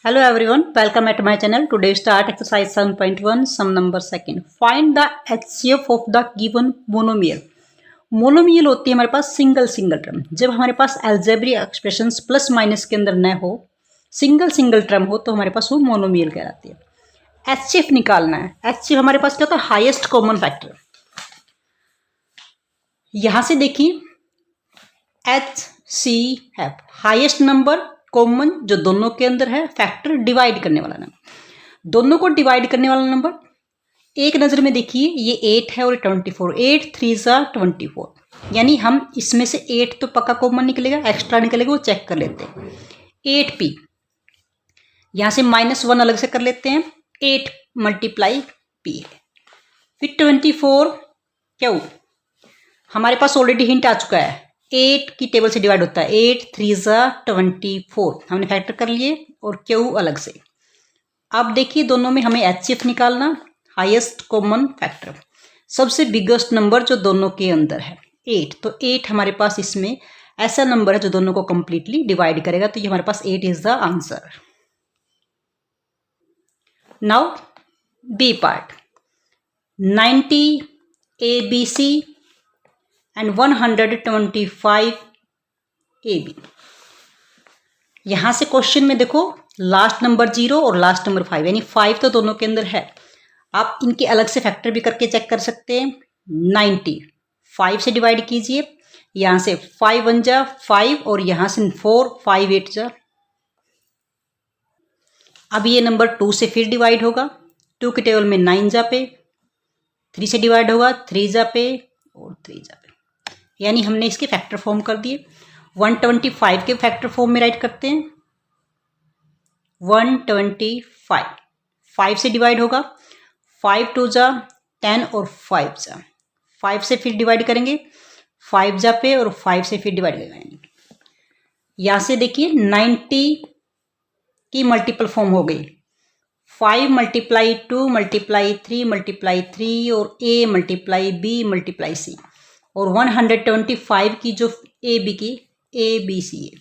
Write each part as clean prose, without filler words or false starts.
Hello everyone, welcome at my channel. Today start exercise 7.1, sum number second. Find the HCF of the given monomial. Monomial होती है हमारे पास single term. जब हमारे पास algebraic expressions plus minus के अंदर न हो, सिंगल टर्म हो, तो हमारे पास वो मोनोमियल कहलाती है। HCF निकालना है। HCF हमारे पास क्या होता है? Highest common factor. यहां से देखिए HCF हाईएस्ट नंबर कॉमन जो दोनों के अंदर है, फैक्टर डिवाइड करने वाला नंबर, दोनों को डिवाइड करने वाला नंबर। एक नज़र में देखिए ये 8 है और 24, 8 3 24, यानी हम इसमें से 8 तो पक्का कॉमन निकलेगा, एक्स्ट्रा निकलेगा, वो चेक कर लेते हैं। 8p यहाँ से -1 अलग से कर लेते हैं, 8 × p है। फिर 24 क्यों, हमारे पास ऑलरेडी हिंट आ चुका है, 8 की टेबल से डिवाइड होता है, 8 3 24, हमने फैक्टर कर लिए, और क्यू अलग से। अब देखिए दोनों में हमें HCF निकालना, हाईएस्ट कॉमन फैक्टर, सबसे बिगेस्ट नंबर जो दोनों के अंदर है 8, तो 8 हमारे पास इसमें ऐसा नंबर है जो दोनों को कंप्लीटली डिवाइड करेगा, तो ये हमारे पास 8 is the answer. Now B part, 90 ABC and 125 AB। यहां से क्वेश्चन में देखो लास्ट नंबर 0 और लास्ट नंबर 5, यानी 5 तो दोनों के अंदर है। आप इनके अलग से फैक्टर भी करके चेक कर सकते हैं। 90 5 से डिवाइड कीजिए, यहां से 5 1 जा 5 और यहां से 4 5 8 जा। अब ये नंबर 2 से फिर डिवाइड होगा, 2 के टेबल में 9 जा पे, 3 से डिवाइड होगा 3 जा पे और 3 जा पे, यानी हमने इसके फैक्टर फॉर्म कर दिए। 125 के फैक्टर फॉर्म में राइट करते हैं। 125 5 से डिवाइड होगा, 5 2 जा 10 और 5 जा, 5 से फिर डिवाइड करेंगे, 5 जा पे और 5 से फिर डिवाइड करेंगे। यहाँ से देखिए 90 की मल्टीपल फॉर्म हो गई, 5 × 2 × 3 × 3 और A × B × C, और 125 की जो AB की ABC है,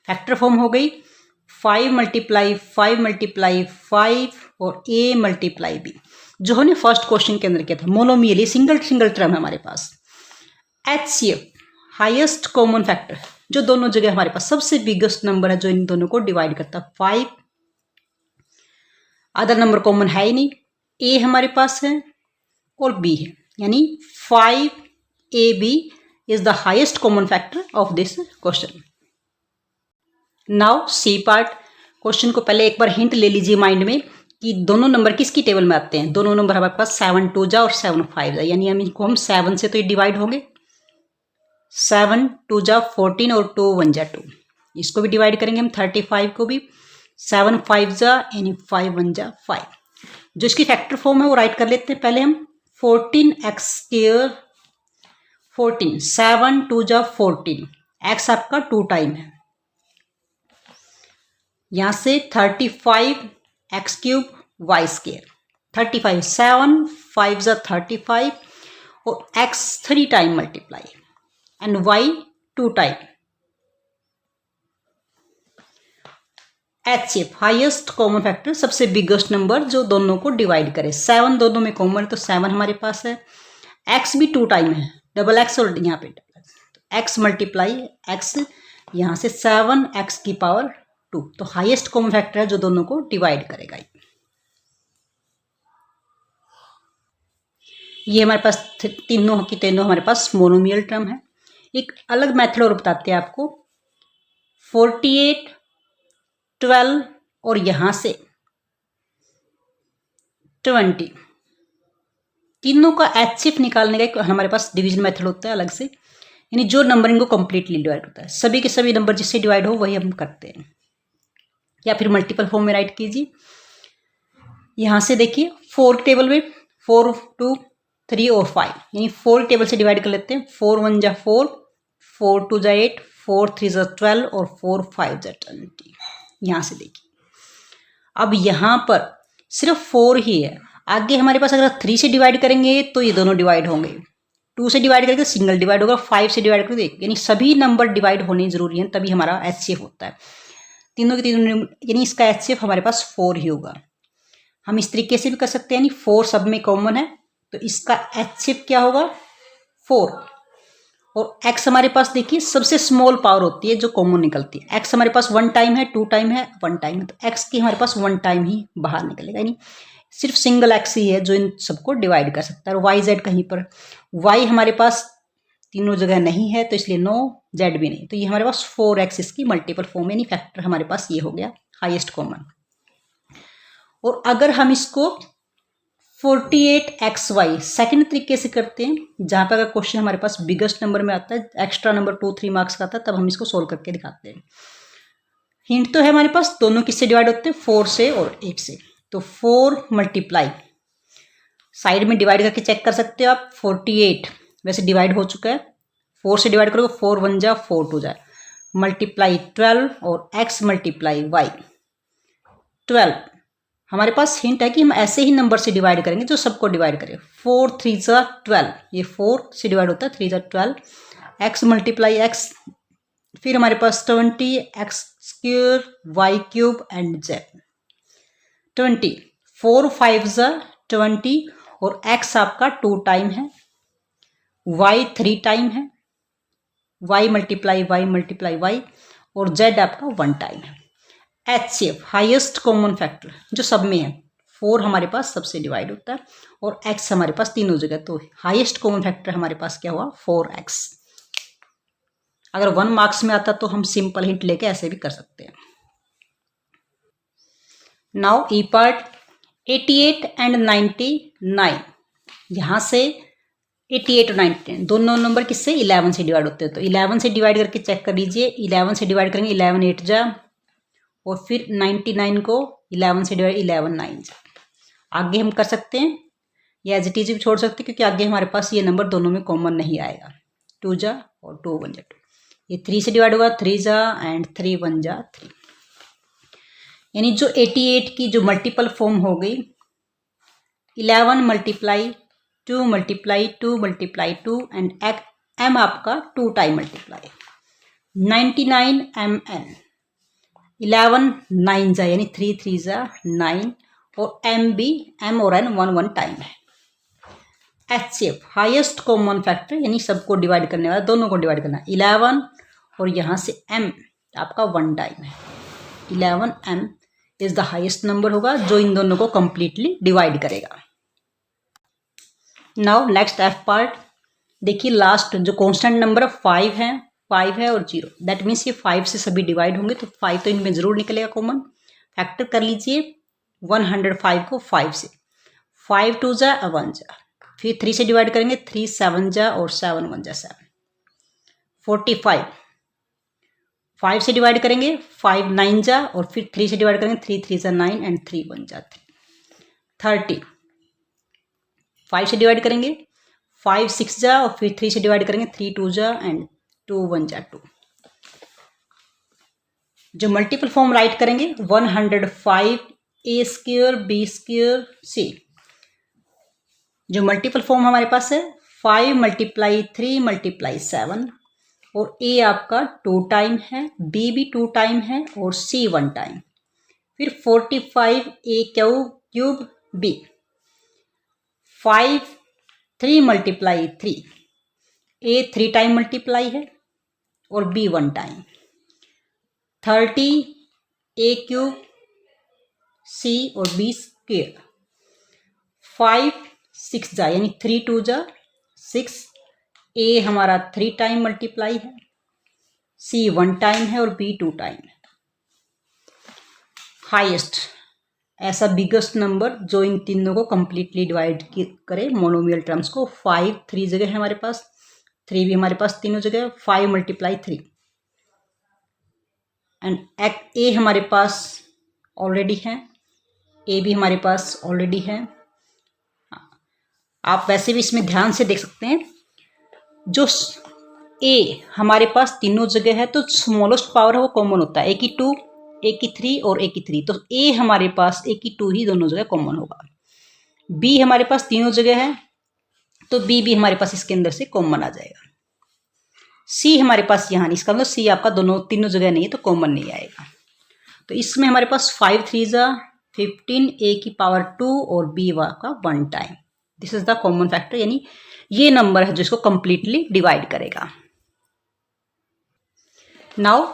फैक्टर फॉर्म हो गई 5 × 5 × 5 और A × B, जो हमने फर्स्ट क्वेश्चन के अंदर किया था। मोनोमियल सिंगल टर्म है हमारे पास। HCF हाईएस्ट कॉमन फैक्टर, जो दोनों जगह हमारे पास सबसे बिगेस्ट नंबर है जो इन दोनों को डिवाइड करता है, 5। अदर नंबर कॉमन है ही नहीं, A हमारे पास है और B है, यानी 5AB is the highest common factor of this question. Now C part, question को पहले एक बार हिंट ले लीजिए माइंड में कि दोनों नंबर किसकी टेबल में आते हैं। दोनों नंबर हमारे पास 7 2 जा और 7 5 जा, यानी हम इनको 7 से तो ये डिवाइड होंगे, 7 2 जा 14 और 2 1 जा 2, इसको भी डिवाइड करेंगे हम, 35 को भी 7 5 जा यानी 5 1 जा 5। जो इसकी फैक्टर फॉर्म है वो राइट कर लेते हैं पहले हम। 14x², 14 7 2 जा 14, x आपका 2 टाइम है, यहां से 35x³ y², 35 7 5 जा 35 और x 3 time multiply and y 2 time. HCF highest common factor, सबसे बिगेस्ट नंबर जो दोनों को डिवाइड करे। 7 दोनों में कॉमन है तो 7 हमारे पास है, x भी 2 टाइम है, डबल x और यहाँ पे x × x, यहाँ से 7x⁻², तो हाईएस्ट कॉमन फैक्टर है जो दोनों को डिवाइड करेगा। ये हमारे पास तीनों की तीनों हमारे पास मोनोमियल टर्म है। एक अलग मेथड और बताते हैं आपको, 48 12 और यहां से 20, तीनों का HCF निकालने का एक हमारे पास डिवीजन मेथड होता है अलग से, यानी जो नंबर इनको कंप्लीटली डिवाइड होता है, सभी के सभी नंबर जिससे डिवाइड हो वही हम करते हैं, या फिर मल्टीपल फॉर्म में राइट कीजिए। यहां से देखिए 4 टेबल में 4 2 3 और 5, यानी 4 टेबल से डिवाइड कर लेते हैं। 4 1 जा 4, 4 2 जा 8, 4 3 जा 12 और 4 5 जा 20। यहां से देखिए अब यहां पर सिर्फ 4 ही है, आगे हमारे पास अगर 3 से डिवाइड करेंगे तो ये दोनों डिवाइड होंगे, 2 से डिवाइड करके सिंगल डिवाइड होगा, 5 से डिवाइड करके, यानी सभी नंबर डिवाइड होने जरूरी हैं तभी हमारा HCF होता है। तीनों के तीनों, यानी इसका HCF हमारे पास 4 ही होगा। हम इस तरीके से भी कर सकते हैं, यानी 4 सब में कॉमन है तो इसका HCF क्या होगा 4। और x हमारे पास देखिए सबसे स्मॉल पावर होती है जो कॉमन निकलती है। x हमारे पास 1 टाइम है, 2 टाइम है, 1 टाइम है, तो x की हमारे पास 1 टाइम ही बाहर निकलेगा, यानी सिर्फ सिंगल x ही है जो इन सबको डिवाइड कर सकता है। और y z कहीं पर, y हमारे पास तीनों जगह नहीं है तो इसलिए नो, z भी नहीं, तो ये हमारे पास 4x इसकी मल्टीपल फॉर्म, यानी फैक्टर हमारे पास ये हो गया हाईएस्ट कॉमन। और अगर हम इसको 48xy सेकंड तरीके से करते हैं, जहाँ पर अगर क्वेश्चन हमारे पास बिगेस्ट नंबर में आता है, एक्स्ट्रा नंबर 2-3 मार्क्स का आता है, तब हम इसको सोल्व करके दिखाते हैं। हिंट तो है हमारे पास, दोनों किससे डिवाइड होते हैं 4 से और 8 से। तो 4 मल्टीप्लाई, साइड में डिवाइड करके चेक कर सकते हो आप, 48 वैसे डिवाइड हो चुका है, 4 से डिवाइड करोगे 4 1 जा 4 2 जा, मल्टीप्लाई 12 और x मल्टीप्लाई y 12। हमारे पास हिंट है कि हम ऐसे ही नंबर से डिवाइड करेंगे जो सबको डिवाइड करें। 4 3 जा 12, ये 4 से डिवाइड होता है, 3 जा 12, x मल्टीप्लाई x, फिर हमारे पास 20 x square y cube and z 20, 4 5 जा 20 और x आपका 2 टाइम है, y 3 टाइम है, y मल्टीप्लाई y और z आपका 1 टाइम है। HCF हाईएस्ट कॉमन फैक्टर जो सब में है, 4 हमारे पास सबसे डिवाइड होता है और x हमारे पास तीनों जगह, तो हाईएस्ट कॉमन फैक्टर हमारे पास क्या हुआ 4x। अगर 1 मार्क्स में आता तो हम सिंपल हिंट लेके ऐसे भी कर सकते हैं। नाउ ई पार्ट 88 एंड 99, यहाँ से 88 और 99 दोनों नंबर किससे 11 से डिवाइड होते हैं, तो 11 से डिवाइड करके चेक कर लीजिए। 11 से डिवाइड करेंगे 11 8 जा, और फिर 99 को 11 से डिवाइड 11 9 जा। आगे हम कर सकते हैं या एज इट इज भी छोड़ सकते हैं, क्योंकि आगे हमारे पास ये नंबर दोनों में कॉमन नहीं आएगा, 2 जा और 2 1 जा 2, ये 3 से डिवाइड होगा 3 जा एंड 3 1 जा 3, यानी जो 88 की जो मल्टीपल फॉर्म हो गई 11 multiply 2 multiply 2 multiply 2 and m आपका 2 टाइम मल्टीप्लाई 99 mn, 11 9 जा यानी 3 3 जा 9 और m भी m और n 1 1 टाइम है। HCF हाईएस्ट कॉमन फैक्टर, यानी सबको डिवाइड करने वाला, दोनों को डिवाइड करना, 11 और यहाँ से m आपका 1 टाइम है, 11m is the highest number होगा जो इन दोनों को कंप्लीटली डिवाइड करेगा। नाउ नेक्स्ट F पार्ट देखिए, लास्ट जो कांस्टेंट नंबर 5 है और 0, दैट मीन्स ये 5 से सभी डिवाइड होंगे, तो 5 तो इनमें जरूर निकलेगा कॉमन। फैक्टर कर लीजिए 105 को 5 से, 5 2 जा 1 जा, फिर 3 से डिवाइड करेंगे 3 7 जा और 7 1 जा 7, 45 5 से डिवाइड करेंगे 5 9 जा और फिर 3 से डिवाइड करेंगे 3 3 जा 9 एंड 3 1 जा 3, 30 5 से डिवाइड करेंगे 5 6 जा और फिर 3 से डिवाइड करेंगे 3 2 जा एंड 2 1 जा 2। जो मल्टीपल फॉर्म राइट करेंगे 105 a square b square c, जो मल्टीपल फॉर्म हमारे पास है 5 मल्टीप्लाई 3 मल्टीप्लाई 7 और a आपका 2 टाइम है, b भी 2 टाइम है और c 1 टाइम, फिर 45 a cube b, 5 3 multiply 3, a 3 time multiply है और b 1 time, 30 a cube c और b स्क्वायर, 5 6 जा यानी 3 2 जा 6, a हमारा 3 टाइम मल्टीप्लाई है, c 1 टाइम है और b 2 टाइम है। हाईएस्ट ऐसा बिगेस्ट नंबर जो इन तीनों को कंप्लीटली डिवाइड करे मोनोमियल टर्म्स को, 5 3 जगह है हमारे पास, 3 भी हमारे पास तीनों जगह, 5 मल्टीप्लाई 3 एंड ए हमारे पास ऑलरेडी है, ए भी हमारे पास ऑलरेडी है। आप वैसे भी इसमें ध्यान से देख सकते हैं, जो ए हमारे पास तीनों जगह है तो स्मॉलेस्ट पावर है वो कॉमन होता है, ए की 2 ए की 3 और ए की 3, तो ए हमारे पास ए की 2 ही दोनों जगह कॉमन होगा। बी हमारे पास तीनों जगह है तो बी भी हमारे पास इसके अंदर से कॉमन आ जाएगा। सी हमारे पास यहाँ नहीं, इसका मतलब सी आपका तीनों जगह नहीं है तो कॉमन नहीं आएगा। तो इसमें हमारे पास 5 3 जा 15, a की पावर 2 और b का 1 time. This is the common factor, यानी ये नंबर है जो इसको कंप्लीटली डिवाइड करेगा। नाउ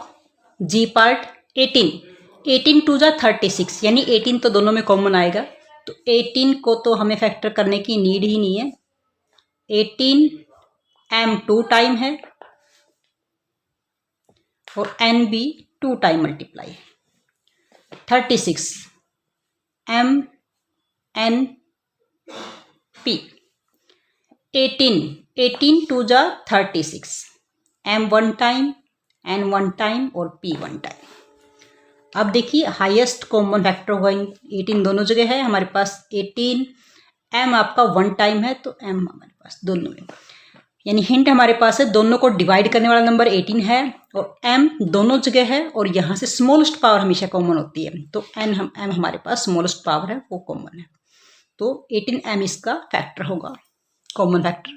जी पार्ट 18 टू जा 36, यानी 18 तो दोनों में कॉमन आएगा, तो 18 को तो हमें फैक्टर करने की नीड ही नहीं है। 18 m 2 टाइम है और n भी 2 time multiply. 36 m n p। 18 to जा 36, m 1 टाइम, n 1 टाइम और p 1 टाइम। अब देखिए हाईएस्ट कॉमन फैक्टर होगा 18 दोनों जगह है हमारे पास। 18 m आपका 1 टाइम है, तो m हमारे पास दोनों में, यानी हिंट हमारे पास है दोनों को डिवाइड करने वाला नंबर 18 है और m दोनों जगह है और यहाँ से स्मॉलेस्ट पावर हमेशा कॉमन होती है, तो m हमारे पास स्मॉलेस्ट पावर है वो कॉमन है, तो 18m इसका फैक्टर होगा, कॉमन फैक्टर।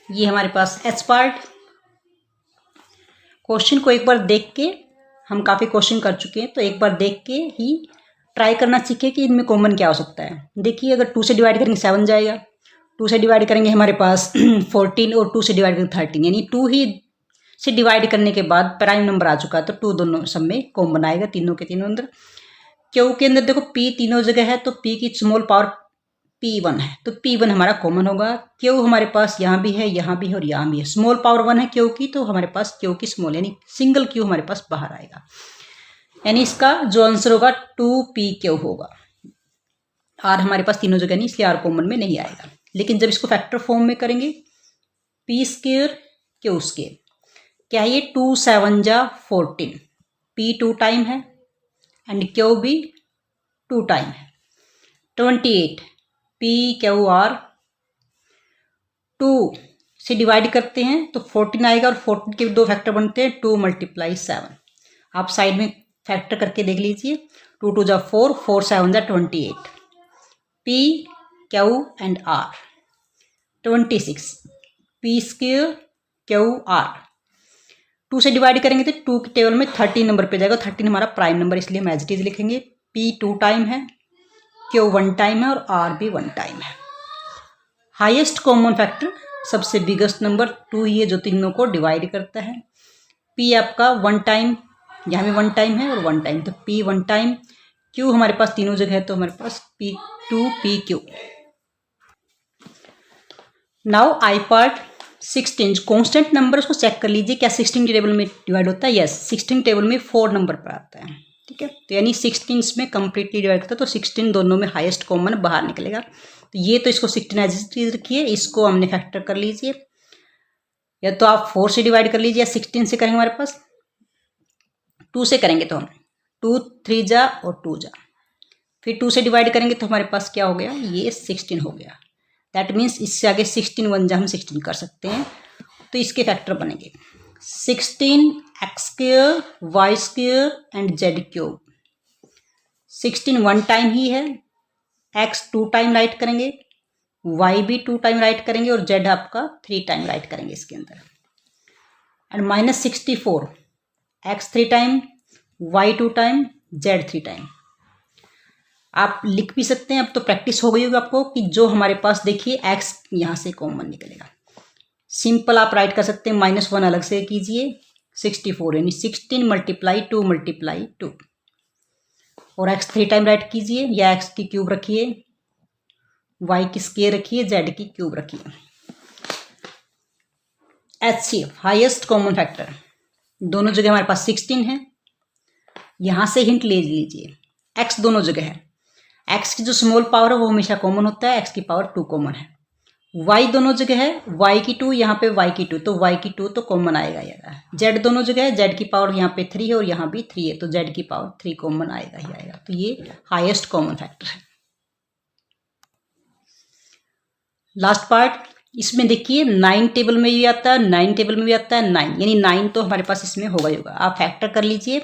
ये हमारे पास एच पार्ट। क्वेश्चन को एक बार देख के, हम काफ़ी क्वेश्चन कर चुके हैं, तो एक बार देख के ही ट्राई करना सीखे कि इनमें कॉमन क्या हो सकता है। देखिए अगर 2 से डिवाइड करेंगे 7 जाएगा, 2 से डिवाइड करेंगे हमारे पास 14 और 2 से डिवाइड करेंगे 13, यानी 2 ही से डिवाइड करने के बाद प्राइम नंबर आ चुका है, तो 2 दोनों सब में कॉमन आएगा, तीनों के तीनों अंदर। क्यू के अंदर देखो p तीनों जगह है, तो p की स्मॉल पावर p1 है, तो p1 हमारा कॉमन होगा। क्यू हमारे पास यहाँ भी है, यहाँ भी है और यहाँ भी है, स्मॉल पावर 1 है क्यू की, तो हमारे पास क्यू की स्मॉल, यानी सिंगल क्यू हमारे पास बाहर आएगा, यानी इसका जो आंसर होगा 2pq होगा। आर हमारे पास तीनों जगह नहीं, इसलिए आर कॉमन में नहीं आएगा। लेकिन जब इसको फैक्टर फॉर्म में करेंगे, p स्क्वायर क्यू स्क्वायर, क्या है ये 2 7 जा 14, p 2 टाइम है एंड क्यू भी 2 टाइम है। 28 p क्यू आर 2 से डिवाइड करते हैं तो 14 आएगा और 14 के 2 फैक्टर बनते हैं, 2 × 7। आप साइड में फैक्टर करके देख लीजिए, 2 2 जा 4, 4 7 जा 28, p Q and R. 26 p square Q R 2 से डिवाइड करेंगे तो 2 के टेबल में 13 नंबर पे जाएगा, 13 हमारा प्राइम नंबर, इसलिए हम एज इट इज लिखेंगे। p 2 टाइम है, क्यू 1 टाइम है और आर भी 1 टाइम है। हाईएस्ट कॉमन फैक्टर सबसे बिगेस्ट नंबर 2 ही है जो तीनों को डिवाइड करता है। p आपका 1 टाइम, यहाँ भी 1 टाइम है और 1 टाइम, तो p 1 टाइम। q हमारे पास तीनों जगह है, तो हमारे पास p2pq। Now I part 16 constant number, उसको चेक कर लीजिए क्या 16 टेबल में डिवाइड होता है। यस, 16 टेबल में 4 नंबर पर आता है, ठीक है, तो यानी 16 इसमें कंप्लीटली डिवाइड करता है, तो 16 दोनों में हाईएस्ट कॉमन बाहर निकलेगा। तो ये तो इसको 16 एज इट इज रखिए, इसको हमने फैक्टर कर लीजिए, या तो आप 4 से डिवाइड कर लीजिए या 16 से करेंगे, हमारे पास 2 से करेंगे तो हम 2 3 जा और 2 जा, फिर 2 से डिवाइड करेंगे तो हमारे पास क्या हो गया, ये 16 हो गया। दैट मीन्स इससे आगे 16 1 जा हम 16 कर सकते हैं, तो इसके फैक्टर बनेंगे 16 x square y square and z cube. 16 1 time ही है, x 2 टाइम राइट करेंगे, y भी 2 टाइम राइट करेंगे और z आपका 3 टाइम राइट करेंगे इसके अंदर। And -64 x 3 time, y 2 time, z 3 time. आप लिख भी सकते हैं, अब तो प्रैक्टिस हो गई होगी आपको कि जो हमारे पास देखिए x यहाँ से कॉमन निकलेगा। सिंपल आप राइट कर सकते हैं, -1 अलग से कीजिए, 64 यानी 16 × 2 × 2 और x 3 टाइम राइट कीजिए, या x की क्यूब रखिए, y की स्क्वायर रखिए, z की क्यूब रखिए। HCF हाईएस्ट कॉमन फैक्टर दोनों जगह हमारे पास 16 है, यहाँ से हिंट ले लीजिए, x दोनों जगह है, x की जो स्मॉल पावर है वो हमेशा कॉमन होता है, x की पावर 2 कॉमन है। y दोनों जगह है, y की 2, यहाँ पे y की 2, तो y की 2 तो कॉमन आएगा यार। z दोनों जगह है, z की पावर यहाँ पे 3 है और यहाँ भी 3 है, तो z की पावर 3 कॉमन आएगा ही आएगा, तो ये हाईएस्ट कॉमन फैक्टर है। लास्ट पार्ट, इसमें देखिए 9 टेबल में भी आता है, 9 टेबल में भी आता है 9, यानी 9 तो हमारे पास इसमें होगा ही होगा। आप फैक्टर कर लीजिए,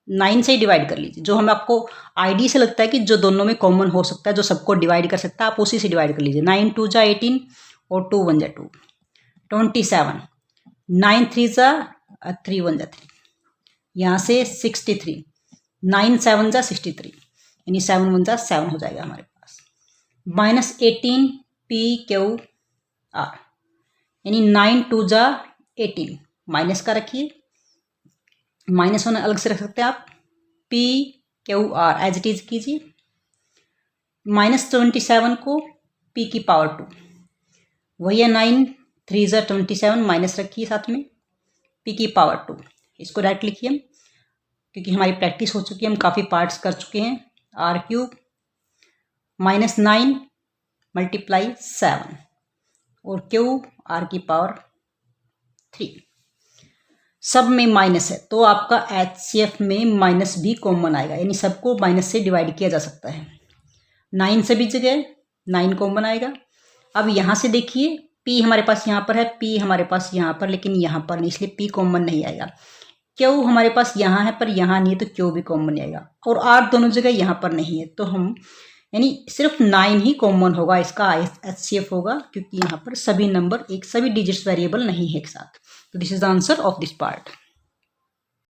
9 से ही डिवाइड कर लीजिए, जो हम आपको आईडी से लगता है कि जो दोनों में कॉमन हो सकता है, जो सबको डिवाइड कर सकता है, आप उसी से डिवाइड कर लीजिए। 9 2 जा 18 और 2 1 जा 2, 27, 9 3 जा 3 1 जा 3, यहाँ से 63, 9 7 जा 63, यानी 7 1 जा 7 हो जाएगा हमारे पास। -18 PQR, यानी 9 2 जा 18, माइनस का रखिए, -1 अलग से रख सकते हैं आप, PQR एज इट इज कीजिए। -27 को P की पावर 2, वही है 9 3 जा 27, माइनस रखिए साथ में, P की पावर 2, इसको डायरेक्ट लिखिए क्योंकि हमारी प्रैक्टिस हो चुकी है, हम काफ़ी पार्ट्स कर चुके हैं। R³ -9 × 7 और Q R की पावर 3, सब में माइनस है तो आपका HCF में माइनस भी कॉमन आएगा, यानी सबको माइनस से डिवाइड किया जा सकता है। 9 सभी जगह 9 कॉमन आएगा। अब यहाँ से देखिए P हमारे पास यहाँ पर है, P हमारे पास यहाँ पर, लेकिन यहाँ पर नहीं, इसलिए P कॉमन नहीं आएगा। Q हमारे पास यहाँ है पर यहाँ नहीं है तो Q भी कॉमन नहीं आएगा, और R दोनों जगह यहाँ पर नहीं है तो हम यानी सिर्फ 9 ही कॉमन होगा, इसका HCF होगा, क्योंकि यहाँ पर सभी नंबर सभी डिजिट्स वेरिएबल नहीं है एक साथ। तो this is the answer of this part.